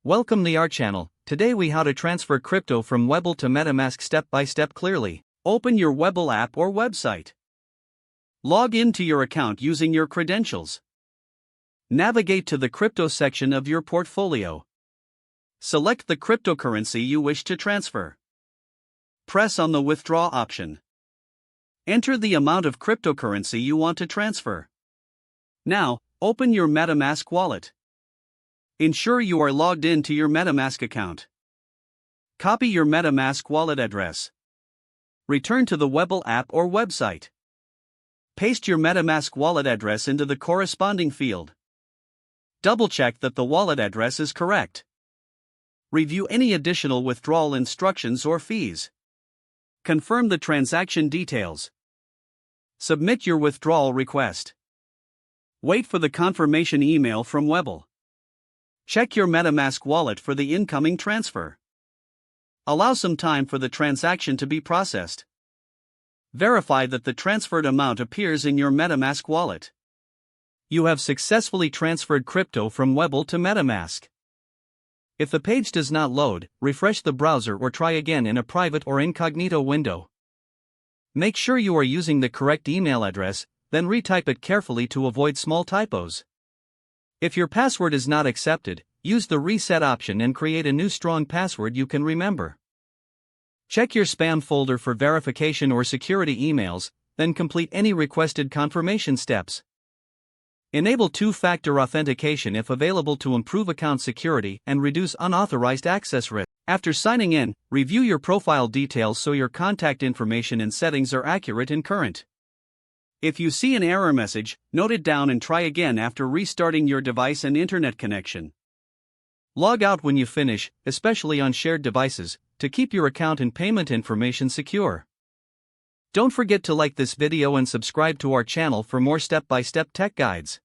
Welcome to our channel. Today we how to transfer crypto from Webull to MetaMask step by step clearly. Open your Webull app or website. Log into your account using your credentials. Navigate to the crypto section of your portfolio. Select the cryptocurrency you wish to transfer. Press on the withdraw option. Enter the amount of cryptocurrency you want to transfer. Now, open your MetaMask wallet. Ensure you are logged in to your MetaMask account. Copy your MetaMask wallet address. Return to the Webull app or website. Paste your MetaMask wallet address into the corresponding field. Double-check that the wallet address is correct. Review any additional withdrawal instructions or fees. Confirm the transaction details. Submit your withdrawal request. Wait for the confirmation email from Webull. Check your MetaMask wallet for the incoming transfer. Allow some time for the transaction to be processed. Verify that the transferred amount appears in your MetaMask wallet. You have successfully transferred crypto from Webull to MetaMask. If the page does not load, refresh the browser or try again in a private or incognito window. Make sure you are using the correct email address, then retype it carefully to avoid small typos. If your password is not accepted, use the reset option and create a new strong password you can remember. Check your spam folder for verification or security emails, then complete any requested confirmation steps. Enable two-factor authentication if available to improve account security and reduce unauthorized access risk. After signing in, review your profile details so your contact information and settings are accurate and current. If you see an error message, note it down and try again after restarting your device and internet connection. Log out when you finish, especially on shared devices, to keep your account and payment information secure. Don't forget to like this video and subscribe to our channel for more step-by-step tech guides.